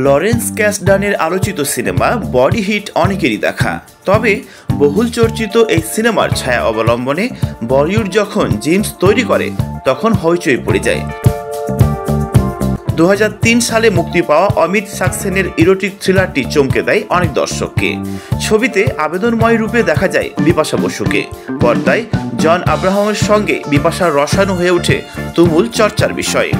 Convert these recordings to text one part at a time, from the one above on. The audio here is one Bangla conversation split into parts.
লরেন্স ক্যাসডানের আলোচিত সিনেমা বডি হিট অনেকেরই দেখা, তবে বহুল চর্চিত এই সিনেমার ছায়া অবলম্বনে বলিউড যখন জিমস তৈরি করে তখন হইচই পড়ে যায়। 2003 সালে মুক্তি পাওয়া অমিত সাক্সেনের ইরোটিক থ্রিলারটি চমকে দেয় অনেক দর্শককে। ছবিতে আবেদনময় রূপে দেখা যায় বিপাশা বসুকে। পর্দায় জন আব্রাহামের সঙ্গে বিপাশার রসায়ন হয়ে ওঠে তুমুল চর্চার বিষয়।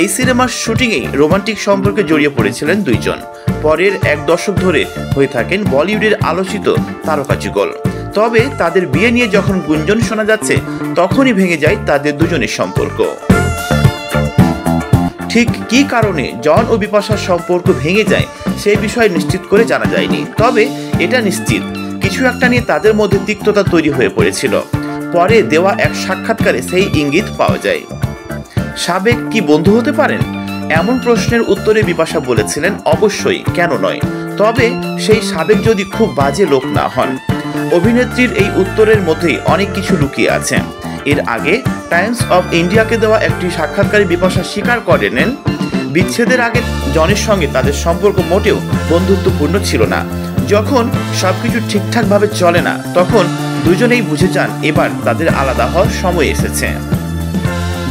এই সিনেমার শুটিংয়েই রোমান্টিক সম্পর্কে জড়িয়ে পড়েছিলেন দুইজন। পরের এক দশক ধরে হয়ে থাকেন বলিউডের আলোচিত তারকা যুগল। তবে তাদের বিয়ে নিয়ে যখন গুঞ্জন শোনা যাচ্ছে তখনই ভেঙে যায় তাদের দুজনের সম্পর্ক। ঠিক কী কারণে জন ও বিপাশার সম্পর্ক ভেঙে যায় সেই বিষয়ে নিশ্চিত করে জানা যায়নি, তবে এটা নিশ্চিত কিছু একটা নিয়ে তাদের মধ্যে তিক্ততা তৈরি হয়ে পড়েছিল। পরে দেওয়া এক সাক্ষাৎকারে সেই ইঙ্গিত পাওয়া যায়। সাবেক কি বন্ধু হতে পারেন? এমন প্রশ্নের উত্তরে বিপাশা বলেছিলেন, অবশ্যই, কেন নয়, তবে সেই সাবেক যদি খুব বাজে লোক না হন। অভিনেত্রীর এই উত্তরের মধ্যেই অনেক কিছু লুকিয়ে আছে। এর আগে টাইমস অফ ইন্ডিয়াকে দেওয়া একটি সাক্ষাৎকারে বিপাশা স্বীকার করে নেন, বিচ্ছেদের আগে জনের সঙ্গে তাদের সম্পর্ক মোটেও বন্ধুত্বপূর্ণ ছিল না। যখন সবকিছু ঠিকঠাকভাবে চলে না তখন দুজনেই বুঝে যান এবার তাদের আলাদা হওয়ার সময় এসেছে।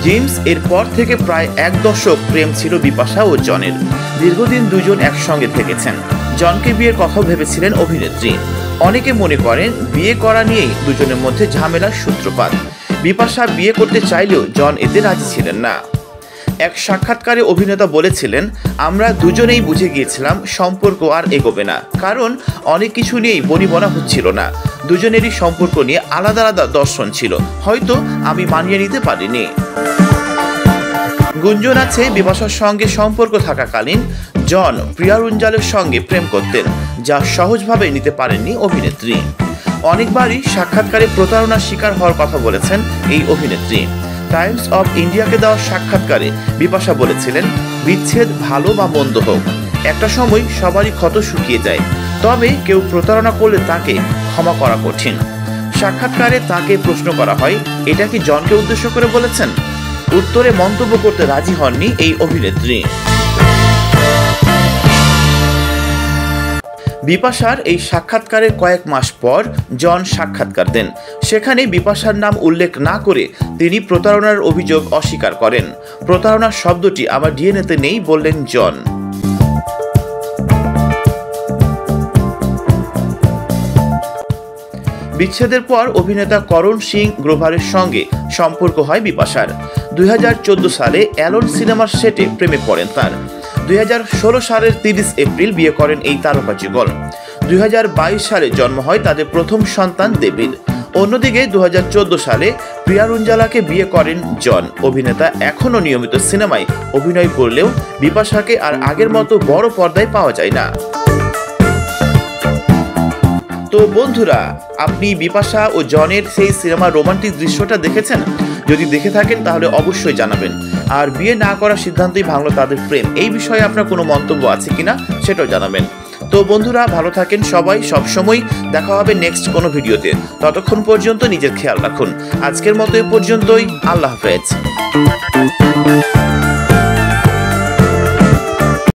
জিমস এর পর থেকে প্রায় এক দশক প্রেম ছিল বিপাশা ও জনের। দীর্ঘদিন দুজন একসঙ্গে থেকেছেন। জনকে বিয়ের কথাও ভেবেছিলেন অভিনেত্রী। অনেকে মনে করেন বিয়ে করা নিয়েই দুজনের মধ্যে ঝামেলার সূত্রপাত। বিপাশা বিয়ে করতে চাইলেও জন এতে রাজি ছিলেন না। এক সাক্ষাৎকারে অভিনেতা বলেছিলেন, আমরা দুজনেই বুঝে গিয়েছিলাম সম্পর্ক আর এগোবে না, কারণ অনেক কিছু নিয়েই বনিবনা হচ্ছিল না। দুজনেরই সম্পর্ক নিয়ে আলাদা আলাদা দর্শন ছিল, হয়তো আমি মানিয়ে নিতে পারিনি। গুঞ্জন আছে বিপাশার সঙ্গে সম্পর্ক থাকাকালীন জন প্রিয়া রুঞ্জালের সঙ্গে প্রেম করতেন, যা সহজভাবে নিতে পারেননি অভিনেত্রী। অনেকবারই সাক্ষাৎকারে প্রতারণার শিকার হওয়ার কথা বলেছেন এই অভিনেত্রী। টাইমস অফ ইন্ডিয়াকে দেওয়া সাক্ষাৎকারে বিপাশা বলেছিলেন, বিচ্ছেদ ভালো বা মন্দ হোক, একটা সময় সবারই ক্ষত শুকিয়ে যায়, তবে কেউ প্রতারণা করলে তাকে ক্ষমা করা কঠিন। সাক্ষাৎকারে তাকে প্রশ্ন করা হয়, এটা কি জনকে উদ্দেশ্য করে বলেছেন? উত্তরে মন্তব্য করতে রাজি হননি এই অভিনেত্রী। বিপাশার এই সাক্ষাৎকারের কয়েক মাস পর জন সাক্ষাৎকার দেন। সেখানে বিপাশার নাম উল্লেখ না করে তিনি প্রতারণার অভিযোগ অস্বীকার করেন। প্রতারণার শব্দটি আমার ডিএনএতে নেই বললেন জন। বিচ্ছেদের পর অভিনেতা করণ সিং গ্রোভারের সঙ্গে সম্পর্ক হয় বিপাশার। 2014 সালে অ্যালোন সিনেমার সেটে প্রেমে পড়েন তার। 2016 সালের 30 এপ্রিল বিয়ে করেন এই তারকা যুগল। 2022 সালে জন্ম হয় তাদের প্রথম সন্তান দেবীর। অন্যদিকে 2014 সালে প্রিয়া রুঞ্জালাকে বিয়ে করেন জন। অভিনেতা এখনও নিয়মিত সিনেমায় অভিনয় করলেও বিপাশাকে আর আগের মতো বড় পর্দায় পাওয়া যায় না। তো বন্ধুরা, আপনি বিপাশা ও জনের সেই সিনেমার রোমান্টিক দৃশ্যটা দেখেছেন? যদি দেখে থাকেন তাহলে অবশ্যই জানাবেন। আর বিয়ে না করার সিদ্ধান্তই ভাঙলো তাদের প্রেম, এই বিষয়ে আপনার কোনো মন্তব্য আছে কিনা সেটাও জানাবেন। তো বন্ধুরা, ভালো থাকেন সবাই, সবসময় দেখা হবে নেক্সট কোনো ভিডিওতে। ততক্ষণ পর্যন্ত নিজের খেয়াল রাখুন। আজকের মতো এ পর্যন্তই। আল্লাহ হাফেজ।